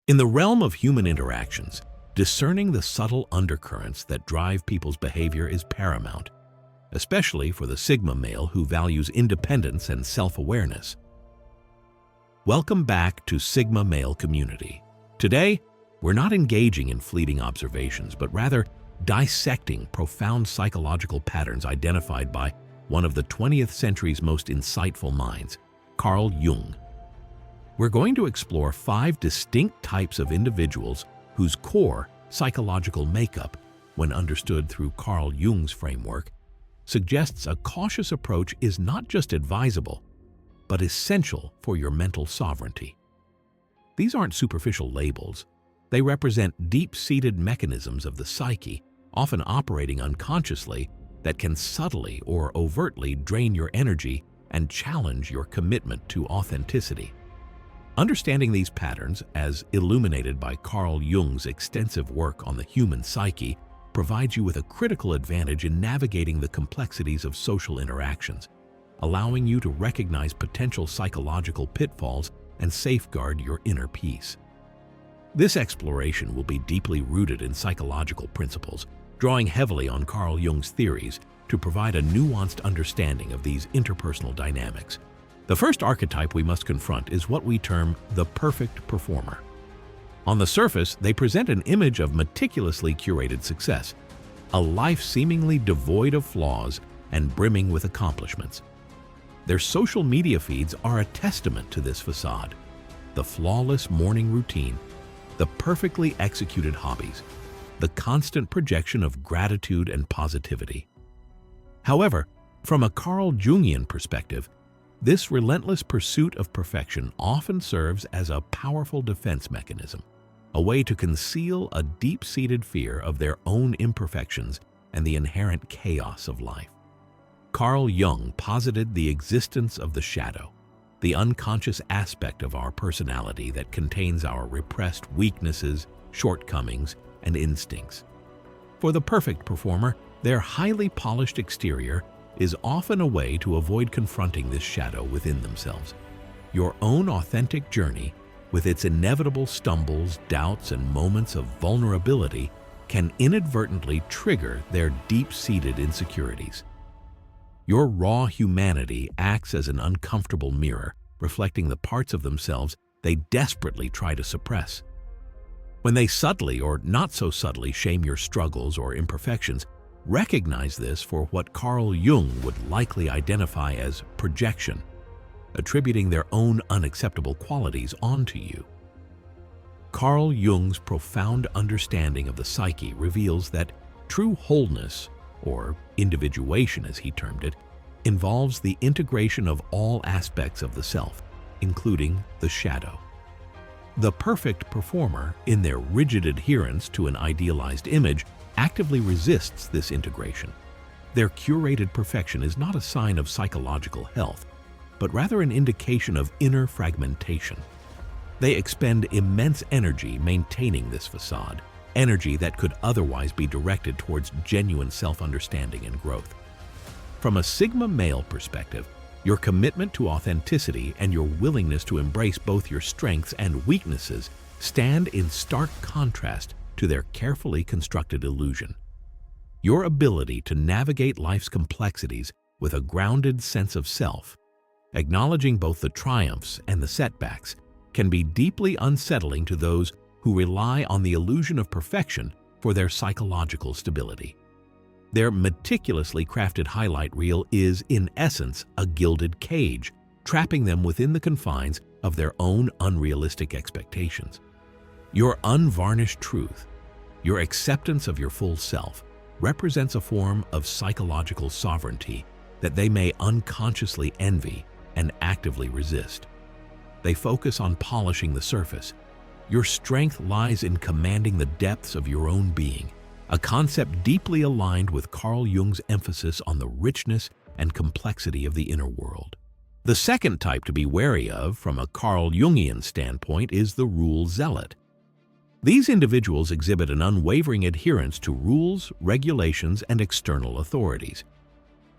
In the realm of human interactions, discerning the subtle undercurrents that drive people's behavior is paramount, especially for the Sigma male who values independence and self-awareness. Welcome back to Sigma Male Community. Today, we're not engaging in fleeting observations, but rather dissecting profound psychological patterns identified by one of the 20th century's most insightful minds, Carl Jung. We're going to explore 5 distinct types of individuals whose core psychological makeup, when understood through Carl Jung's framework, suggests a cautious approach is not just advisable, but essential for your mental sovereignty. These aren't superficial labels. They represent deep-seated mechanisms of the psyche, often operating unconsciously, that can subtly or overtly drain your energy and challenge your commitment to authenticity. Understanding these patterns, as illuminated by Carl Jung's extensive work on the human psyche, provides you with a critical advantage in navigating the complexities of social interactions, allowing you to recognize potential psychological pitfalls and safeguard your inner peace. This exploration will be deeply rooted in psychological principles, drawing heavily on Carl Jung's theories to provide a nuanced understanding of these interpersonal dynamics. The first archetype we must confront is what we term the perfect performer. On the surface, they present an image of meticulously curated success, a life seemingly devoid of flaws and brimming with accomplishments. Their social media feeds are a testament to this facade. The flawless morning routine, the perfectly executed hobbies, the constant projection of gratitude and positivity. However, from a Carl Jungian perspective, this relentless pursuit of perfection often serves as a powerful defense mechanism, a way to conceal a deep-seated fear of their own imperfections and the inherent chaos of life. Carl Jung posited the existence of the shadow, the unconscious aspect of our personality that contains our repressed weaknesses, shortcomings, and instincts. For the perfect performer, their highly polished exterior is often a way to avoid confronting this shadow within themselves. Your own authentic journey, with its inevitable stumbles, doubts, and moments of vulnerability, can inadvertently trigger their deep-seated insecurities. Your raw humanity acts as an uncomfortable mirror, reflecting the parts of themselves they desperately try to suppress. When they subtly or not so subtly shame your struggles or imperfections, recognize this for what Carl Jung would likely identify as projection, attributing their own unacceptable qualities onto you. Carl Jung's profound understanding of the psyche reveals that true wholeness, or individuation as he termed it, involves the integration of all aspects of the self, including the shadow. The perfect performer, in their rigid adherence to an idealized image, actively resists this integration. Their curated perfection is not a sign of psychological health, but rather an indication of inner fragmentation. They expend immense energy maintaining this facade, energy that could otherwise be directed towards genuine self-understanding and growth. From a Sigma male perspective, your commitment to authenticity and your willingness to embrace both your strengths and weaknesses stand in stark contrast to their carefully constructed illusion. Your ability to navigate life's complexities with a grounded sense of self, acknowledging both the triumphs and the setbacks, can be deeply unsettling to those who rely on the illusion of perfection for their psychological stability. Their meticulously crafted highlight reel is, in essence, a gilded cage, trapping them within the confines of their own unrealistic expectations. Your unvarnished truth, your acceptance of your full self, represents a form of psychological sovereignty that they may unconsciously envy and actively resist. They focus on polishing the surface. Your strength lies in commanding the depths of your own being, a concept deeply aligned with Carl Jung's emphasis on the richness and complexity of the inner world. The second type to be wary of from a Carl Jungian standpoint is the rule zealot. These individuals exhibit an unwavering adherence to rules, regulations, and external authorities.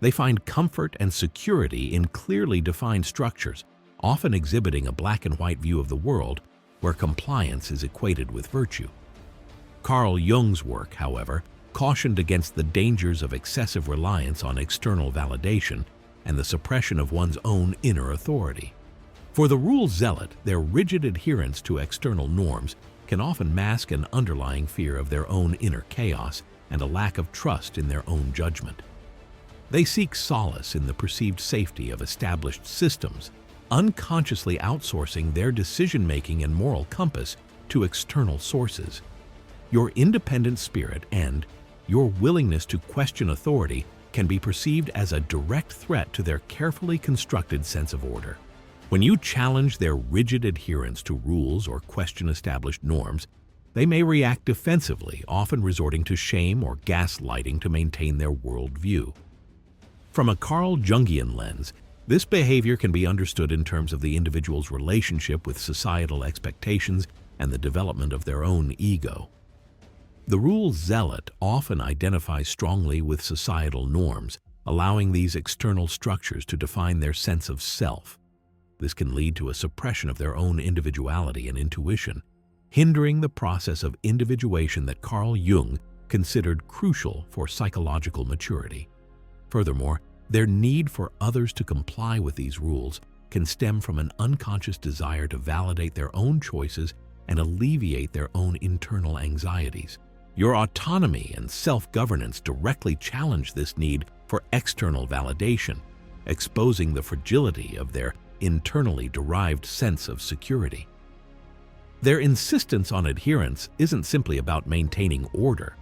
They find comfort and security in clearly defined structures, often exhibiting a black and white view of the world, where compliance is equated with virtue. Carl Jung's work, however, cautioned against the dangers of excessive reliance on external validation and the suppression of one's own inner authority. For the rule zealot, their rigid adherence to external norms can often mask an underlying fear of their own inner chaos and a lack of trust in their own judgment. They seek solace in the perceived safety of established systems, unconsciously outsourcing their decision-making and moral compass to external sources. Your independent spirit and your willingness to question authority can be perceived as a direct threat to their carefully constructed sense of order. When you challenge their rigid adherence to rules or question established norms, they may react defensively, often resorting to shame or gaslighting to maintain their worldview. From a Carl Jungian lens, this behavior can be understood in terms of the individual's relationship with societal expectations and the development of their own ego. The rule zealot often identifies strongly with societal norms, allowing these external structures to define their sense of self. This can lead to a suppression of their own individuality and intuition, hindering the process of individuation that Carl Jung considered crucial for psychological maturity. Furthermore, their need for others to comply with these rules can stem from an unconscious desire to validate their own choices and alleviate their own internal anxieties. Your autonomy and self-governance directly challenge this need for external validation, exposing the fragility of their internally derived sense of security. Their insistence on adherence isn't simply about maintaining order.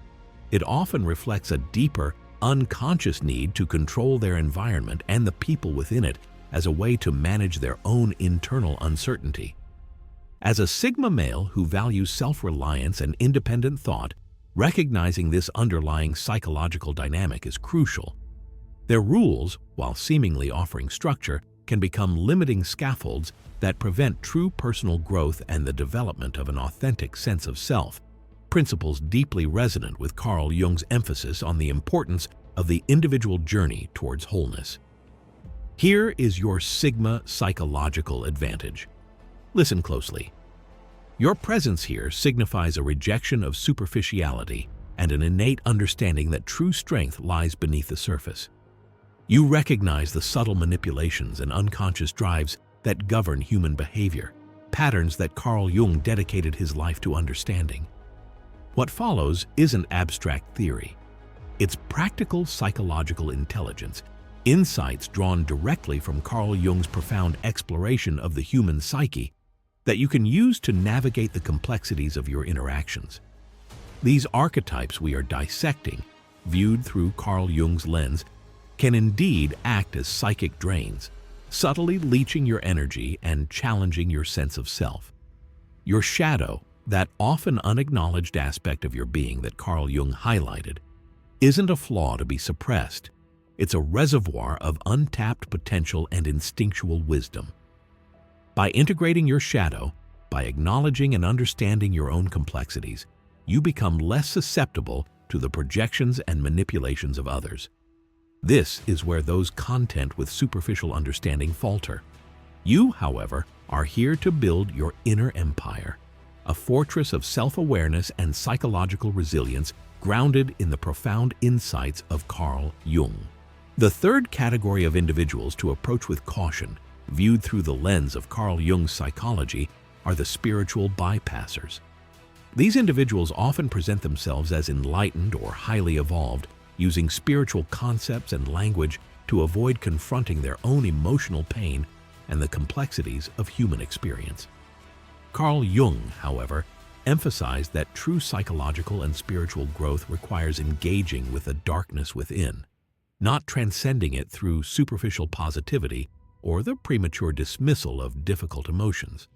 It often reflects a deeper, unconscious need to control their environment and the people within it as a way to manage their own internal uncertainty. As a Sigma male who values self-reliance and independent thought, recognizing this underlying psychological dynamic is crucial. Their rules, while seemingly offering structure, can become limiting scaffolds that prevent true personal growth and the development of an authentic sense of self, principles deeply resonant with Carl Jung's emphasis on the importance of the individual journey towards wholeness. Here is your Sigma psychological advantage. Listen closely. Your presence here signifies a rejection of superficiality and an innate understanding that true strength lies beneath the surface. You recognize the subtle manipulations and unconscious drives that govern human behavior, patterns that Carl Jung dedicated his life to understanding. What follows isn't abstract theory. It's practical psychological intelligence, insights drawn directly from Carl Jung's profound exploration of the human psyche that you can use to navigate the complexities of your interactions. These archetypes we are dissecting, viewed through Carl Jung's lens, can indeed act as psychic drains, subtly leaching your energy and challenging your sense of self. Your shadow, that often unacknowledged aspect of your being that Carl Jung highlighted, isn't a flaw to be suppressed. It's a reservoir of untapped potential and instinctual wisdom. By integrating your shadow, by acknowledging and understanding your own complexities, you become less susceptible to the projections and manipulations of others. This is where those content with superficial understanding falter. You, however, are here to build your inner empire, a fortress of self-awareness and psychological resilience grounded in the profound insights of Carl Jung. The third category of individuals to approach with caution, viewed through the lens of Carl Jung's psychology, are the spiritual bypassers. These individuals often present themselves as enlightened or highly evolved, using spiritual concepts and language to avoid confronting their own emotional pain and the complexities of human experience. Carl Jung, however, emphasized that true psychological and spiritual growth requires engaging with the darkness within, not transcending it through superficial positivity or the premature dismissal of difficult emotions.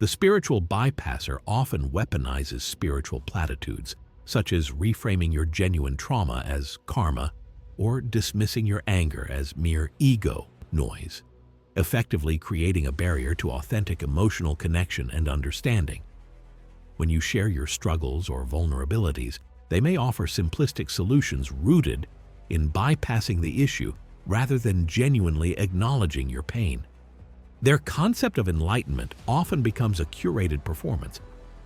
The spiritual bypasser often weaponizes spiritual platitudes, such as reframing your genuine trauma as karma or dismissing your anger as mere ego noise, effectively creating a barrier to authentic emotional connection and understanding. When you share your struggles or vulnerabilities, they may offer simplistic solutions rooted in bypassing the issue rather than genuinely acknowledging your pain. Their concept of enlightenment often becomes a curated performance,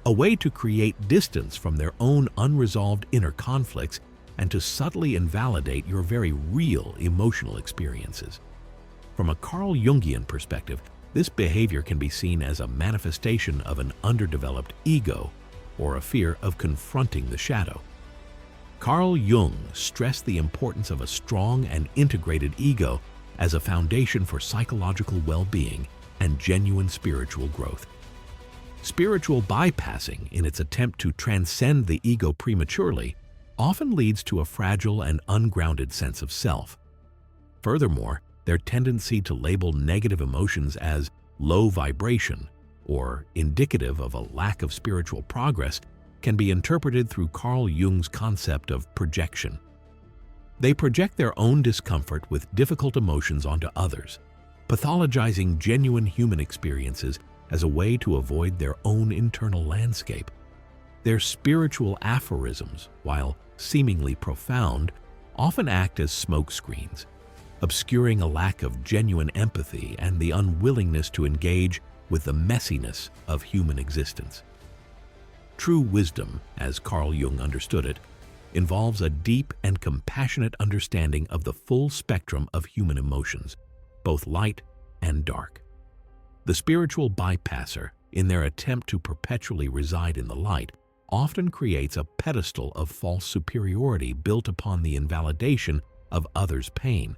a way to create distance from their own unresolved inner conflicts and to subtly invalidate your very real emotional experiences. From a Carl Jungian perspective, this behavior can be seen as a manifestation of an underdeveloped ego or a fear of confronting the shadow. Carl Jung stressed the importance of a strong and integrated ego as a foundation for psychological well-being and genuine spiritual growth. Spiritual bypassing, in its attempt to transcend the ego prematurely, often leads to a fragile and ungrounded sense of self. Furthermore, their tendency to label negative emotions as low vibration or indicative of a lack of spiritual progress can be interpreted through Carl Jung's concept of projection. They project their own discomfort with difficult emotions onto others, pathologizing genuine human experiences as a way to avoid their own internal landscape. Their spiritual aphorisms, while seemingly profound, often act as smokescreens, obscuring a lack of genuine empathy and the unwillingness to engage with the messiness of human existence. True wisdom, as Carl Jung understood it, involves a deep and compassionate understanding of the full spectrum of human emotions, both light and dark. The spiritual bypasser, in their attempt to perpetually reside in the light, often creates a pedestal of false superiority built upon the invalidation of others' pain,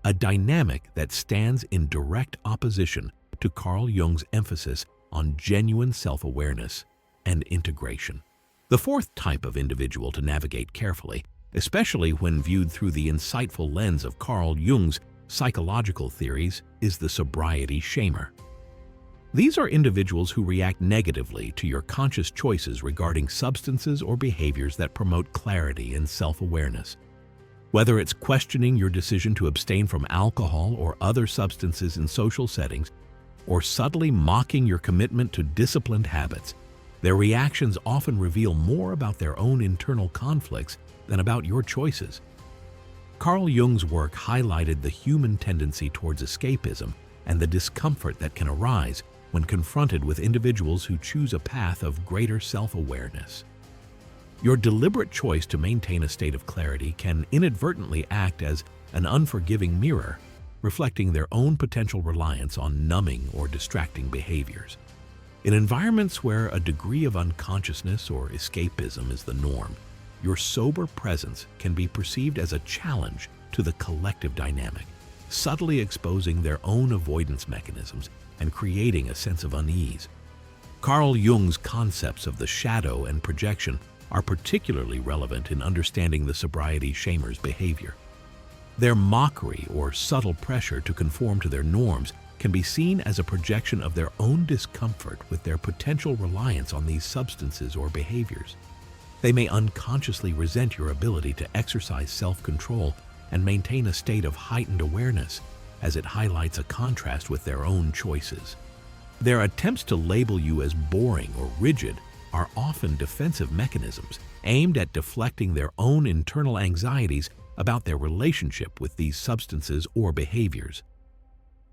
a dynamic that stands in direct opposition to Carl Jung's emphasis on genuine self-awareness and integration. The fourth type of individual to navigate carefully, especially when viewed through the insightful lens of Carl Jung's psychological theories, is the sobriety shamer. These are individuals who react negatively to your conscious choices regarding substances or behaviors that promote clarity and self-awareness. Whether it's questioning your decision to abstain from alcohol or other substances in social settings, or subtly mocking your commitment to disciplined habits, their reactions often reveal more about their own internal conflicts than about your choices. Carl Jung's work highlighted the human tendency towards escapism and the discomfort that can arise when confronted with individuals who choose a path of greater self-awareness. Your deliberate choice to maintain a state of clarity can inadvertently act as an unforgiving mirror, reflecting their own potential reliance on numbing or distracting behaviors. In environments where a degree of unconsciousness or escapism is the norm, your sober presence can be perceived as a challenge to the collective dynamic, subtly exposing their own avoidance mechanisms and creating a sense of unease. Carl Jung's concepts of the shadow and projection are particularly relevant in understanding the sobriety shamer's behavior. Their mockery or subtle pressure to conform to their norms can be seen as a projection of their own discomfort with their potential reliance on these substances or behaviors. They may unconsciously resent your ability to exercise self-control and maintain a state of heightened awareness, as it highlights a contrast with their own choices. Their attempts to label you as boring or rigid are often defensive mechanisms aimed at deflecting their own internal anxieties about their relationship with these substances or behaviors.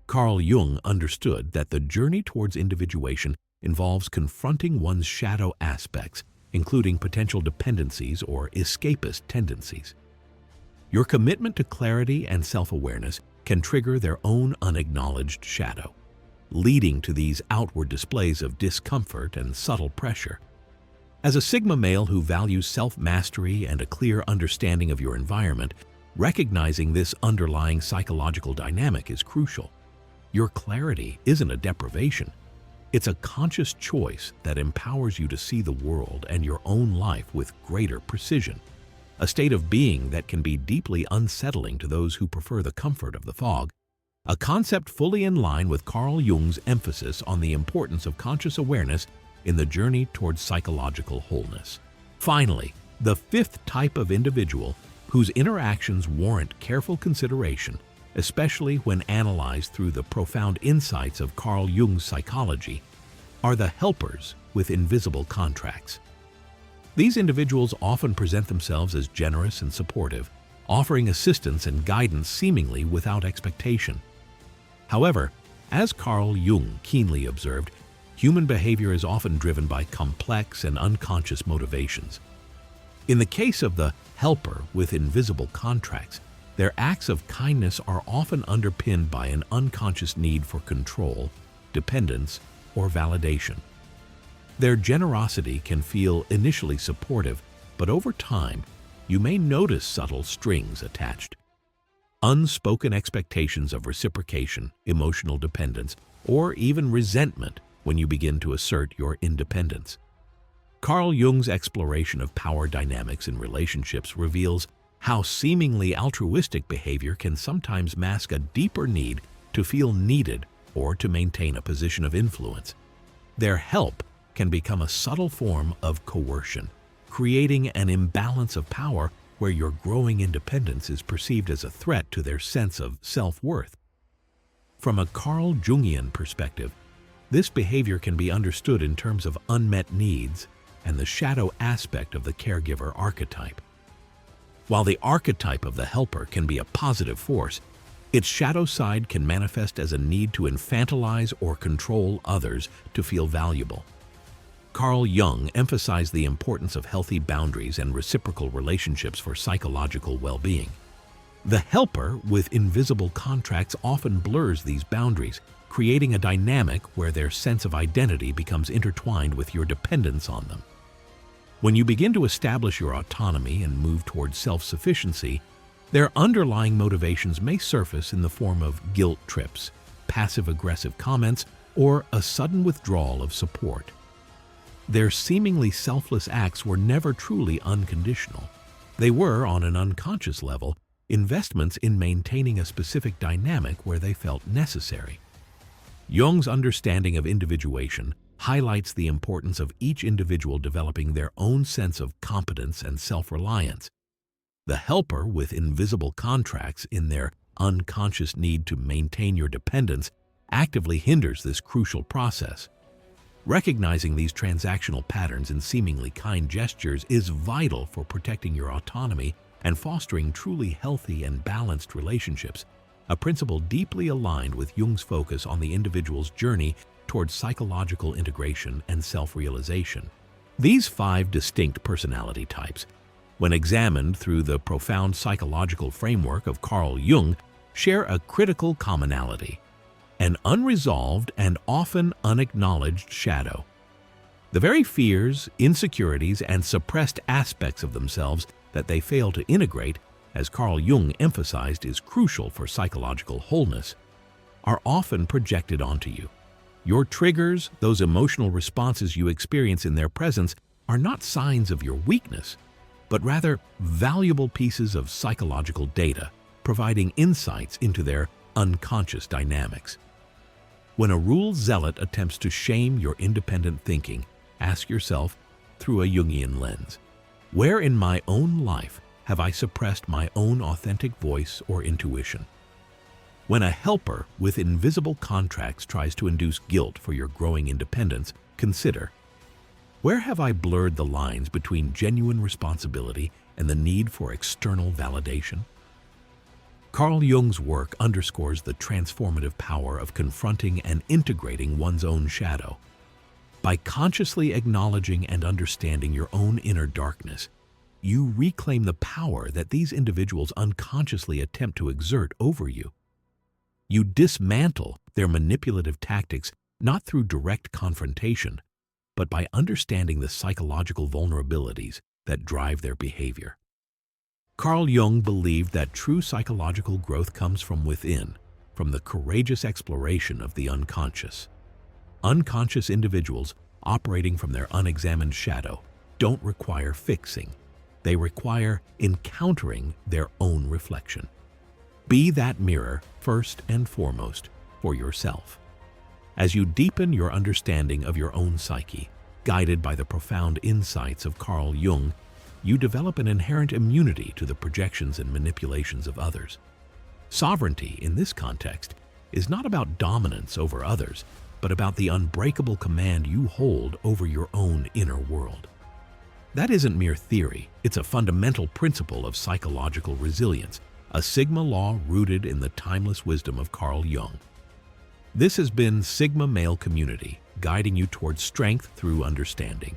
Carl Jung understood that the journey towards individuation involves confronting one's shadow aspects, including potential dependencies or escapist tendencies. Your commitment to clarity and self-awareness can trigger their own unacknowledged shadow, leading to these outward displays of discomfort and subtle pressure. As a Sigma male who values self-mastery and a clear understanding of your environment, recognizing this underlying psychological dynamic is crucial. Your clarity isn't a deprivation. It's a conscious choice that empowers you to see the world and your own life with greater precision, a state of being that can be deeply unsettling to those who prefer the comfort of the fog, a concept fully in line with Carl Jung's emphasis on the importance of conscious awareness in the journey towards psychological wholeness. Finally, the fifth type of individual whose interactions warrant careful consideration, especially when analyzed through the profound insights of Carl Jung's psychology, are the helpers with invisible contracts. These individuals often present themselves as generous and supportive, offering assistance and guidance seemingly without expectation. However, As Carl Jung keenly observed, human behavior is often driven by complex and unconscious motivations. In the case of the helper with invisible contracts, their acts of kindness are often underpinned by an unconscious need for control, dependence, or validation. Their generosity can feel initially supportive, but over time, you may notice subtle strings attached. Unspoken expectations of reciprocation, emotional dependence, or even resentment when you begin to assert your independence. Carl Jung's exploration of power dynamics in relationships reveals how seemingly altruistic behavior can sometimes mask a deeper need to feel needed or to maintain a position of influence. Their help can become a subtle form of coercion, creating an imbalance of power where your growing independence is perceived as a threat to their sense of self-worth. From a Carl Jungian perspective, this behavior can be understood in terms of unmet needs and the shadow aspect of the caregiver archetype. While the archetype of the helper can be a positive force, its shadow side can manifest as a need to infantilize or control others to feel valuable. Carl Jung emphasized the importance of healthy boundaries and reciprocal relationships for psychological well-being. The helper with invisible contracts often blurs these boundaries, creating a dynamic where their sense of identity becomes intertwined with your dependence on them. When you begin to establish your autonomy and move towards self-sufficiency, their underlying motivations may surface in the form of guilt trips, passive-aggressive comments, or a sudden withdrawal of support. Their seemingly selfless acts were never truly unconditional. They were, on an unconscious level, investments in maintaining a specific dynamic where they felt necessary. Jung's understanding of individuation highlights the importance of each individual developing their own sense of competence and self-reliance. The helper with invisible contracts in their unconscious need to maintain your dependence actively hinders this crucial process. Recognizing these transactional patterns in seemingly kind gestures is vital for protecting your autonomy and fostering truly healthy and balanced relationships, a principle deeply aligned with Jung's focus on the individual's journey towards psychological integration and self-realization. These 5 distinct personality types, when examined through the profound psychological framework of Carl Jung, share a critical commonality: an unresolved and often unacknowledged shadow. The very fears, insecurities, and suppressed aspects of themselves that they fail to integrate, as Carl Jung emphasized is crucial for psychological wholeness, are often projected onto you. Your triggers, those emotional responses you experience in their presence, are not signs of your weakness, but rather valuable pieces of psychological data, providing insights into their unconscious dynamics. When a rule zealot attempts to shame your independent thinking, ask yourself, through a Jungian lens, where in my own life have I suppressed my own authentic voice or intuition? When a helper with invisible contracts tries to induce guilt for your growing independence, consider, where have I blurred the lines between genuine responsibility and the need for external validation? Carl Jung's work underscores the transformative power of confronting and integrating one's own shadow. By consciously acknowledging and understanding your own inner darkness, you reclaim the power that these individuals unconsciously attempt to exert over you. You dismantle their manipulative tactics not through direct confrontation, but by understanding the psychological vulnerabilities that drive their behavior. Carl Jung believed that true psychological growth comes from within, from the courageous exploration of the unconscious. Unconscious individuals operating from their unexamined shadow don't require fixing. They require encountering their own reflection. Be that mirror first and foremost for yourself. As you deepen your understanding of your own psyche, guided by the profound insights of Carl Jung, you develop an inherent immunity to the projections and manipulations of others. Sovereignty, in this context, is not about dominance over others, but about the unbreakable command you hold over your own inner world. That isn't mere theory, it's a fundamental principle of psychological resilience, a sigma law rooted in the timeless wisdom of Carl Jung. This has been Sigma Male Community, guiding you towards strength through understanding.